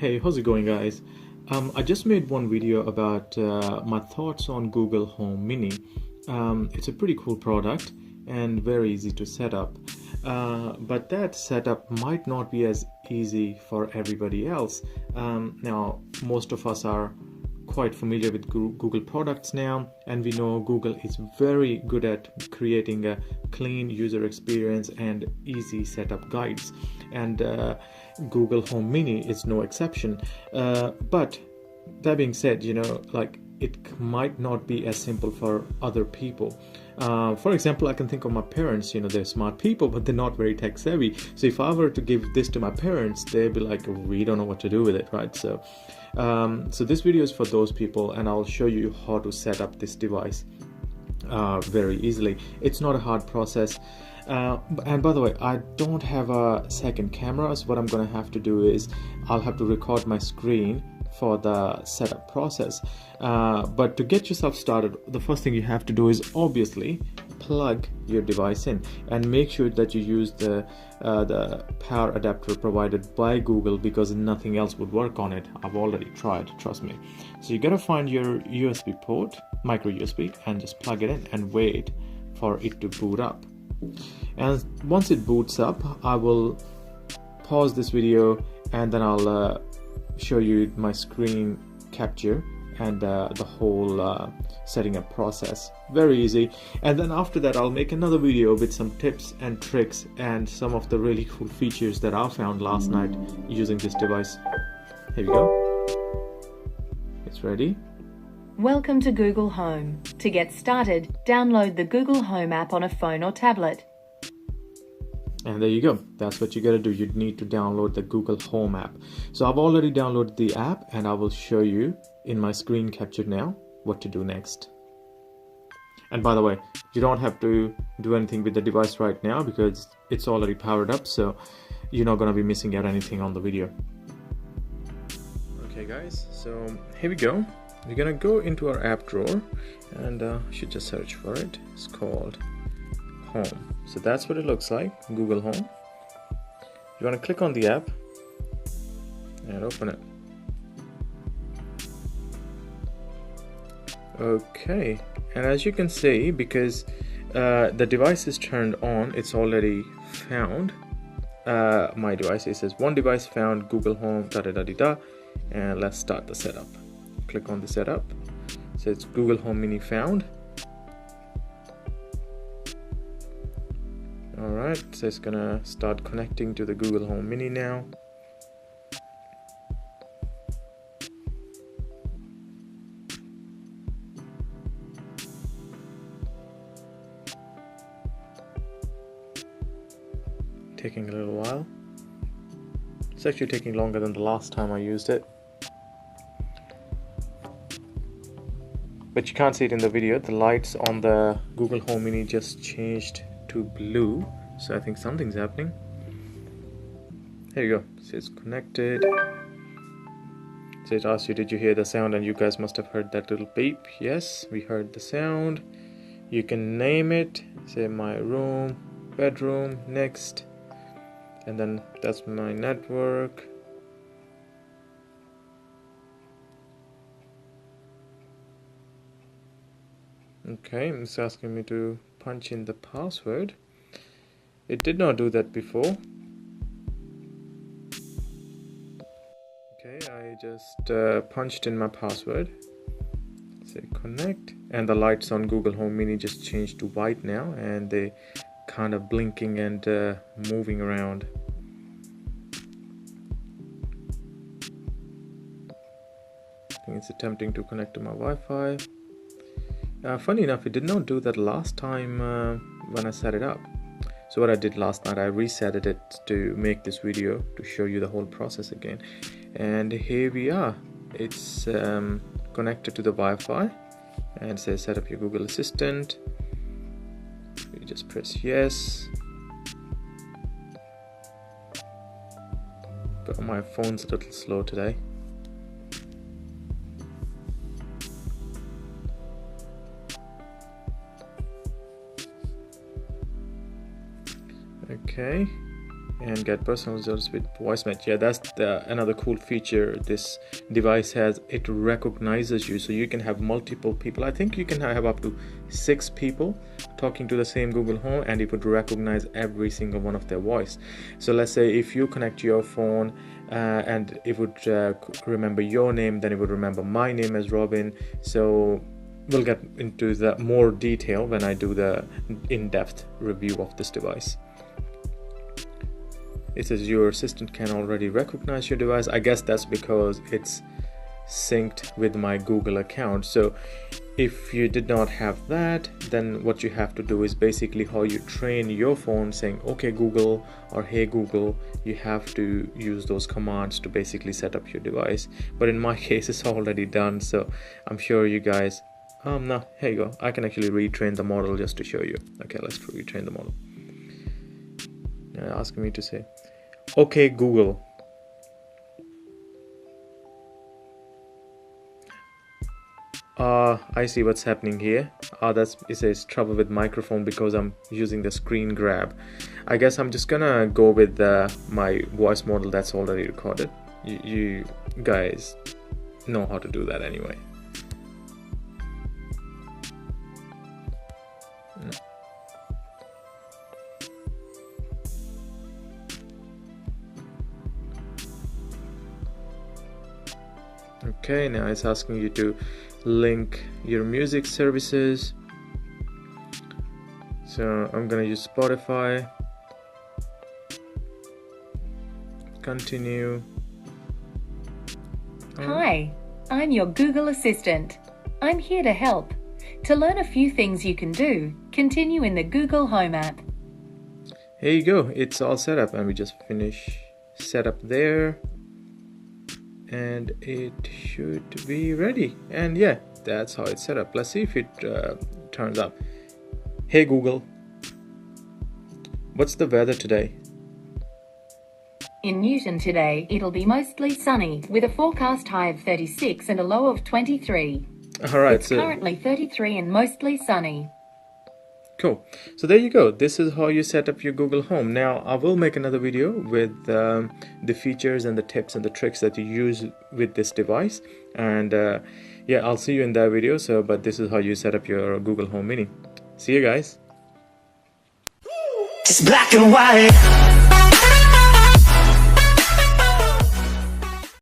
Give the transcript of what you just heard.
Hey, how's it going, guys? I just made one video about my thoughts on Google Home Mini. It's a pretty cool product and very easy to set up. But that setup might not be as easy for everybody else. Now, most of us are quite familiar with Google products now, and we know Google is very good at creating a clean user experience and easy setup guides, and Google Home Mini is no exception. But that being said, it might not be as simple for other people. For example, I can think of my parents. They're smart people, but they're not very tech savvy. So if I were to give this to my parents, they'd be like, we don't know what to do with it, right? So this video is for those people, and I'll show you how to set up this device very easily. It's not a hard process. And by the way, I don't have a second camera, so what I'm going to have to do is I'll have to record my screen for the setup process. But to get yourself started, the first thing you have to do is obviously plug your device in, and make sure that you use the power adapter provided by Google, because nothing else would work on it. I've already tried, trust me. So you gotta find your USB port, micro USB, and just plug it in and wait for it to boot up. And once it boots up, I will pause this video and then I'll show you my screen capture and the whole setting up process. Very easy. And then after that, I'll make another video with some tips and tricks and some of the really cool features that I found last night using this device. Here we go. It's ready. Welcome to Google Home. To get started, download the Google Home app on a phone or tablet. And there you go. That's what you gotta do. You need to download the Google Home app. So I've already downloaded the app, and I will show you in my screen capture now what to do next. And by the way, you don't have to do anything with the device right now because it's already powered up, so you're not gonna be missing out anything on the video. Okay guys, so here we go. We're gonna go into our app drawer, and I should just search for it. It's called Home. So that's what it looks like, Google Home. You want to click on the app and open it. Okay, and as you can see, because the device is turned on, it's already found my device. It says one device found, Google Home, and let's start the setup. Click on the setup. It says Google Home Mini found. Alright, so it's gonna start connecting to the Google Home Mini now. Taking a little while. It's actually taking longer than the last time I used it. But you can't see it in the video. The lights on the Google Home Mini just changed to blue, so I think something's happening. Here you go. It says connected. So it asks you, did you hear the sound? And you guys must have heard that little beep. Yes, we heard the sound. You can name it. Say my room, bedroom, next, and then that's my network. Okay, it's asking me to punch in the password. It did not do that before. Okay, I just punched in my password. Say connect, and the lights on Google Home Mini just changed to white now, and they kind of blinking and moving around. I think it's attempting to connect to my Wi-Fi. Funny enough, it did not do that last time when I set it up. So what I did last night, I reset it to make this video to show you the whole process again. And here we are. It's connected to the Wi-Fi, and it says set up your Google Assistant. You just press yes. But my phone's a little slow today. Okay, and get personal results with voice match. Yeah, that's another cool feature this device has. It recognizes you, so you can have multiple people. I think you can have up to 6 people talking to the same Google Home, and it would recognize every single one of their voice. So let's say if you connect your phone and it would remember your name, then it would remember my name as Robin. So we'll get into the more detail when I do the in-depth review of this device. It says your assistant can already recognize your device. I guess that's because it's synced with my Google account. So if you did not have that, then what you have to do is basically how you train your phone saying okay Google or hey Google. You have to use those commands to basically set up your device. But in my case it's already done, so I'm sure you guys no, here you go. I can actually retrain the model just to show you. Okay, let's retrain the model. Now asking me to say okay Google. I see what's happening here. It says trouble with microphone because I'm using the screen grab. I guess I'm just gonna go with my voice model that's already recorded. You guys know how to do that anyway. Okay, now it's asking you to link your music services. So I'm gonna use Spotify. Continue. Hi, I'm your Google Assistant. I'm here to help. To learn a few things you can do, continue in the Google Home app. Here you go, it's all set up, and we just finish setup there. And it should be ready. And yeah, that's how it's set up. Let's see if it turns up. Hey Google, what's the weather today? In Newton today, it'll be mostly sunny with a forecast high of 36 and a low of 23. Alright, it's currently 33 and mostly sunny. Cool. So there you go. This is how you set up your Google Home. Now I will make another video with the features and the tips and the tricks that you use with this device. And yeah, I'll see you in that video. But this is how you set up your Google Home Mini. See you guys. It's black and white.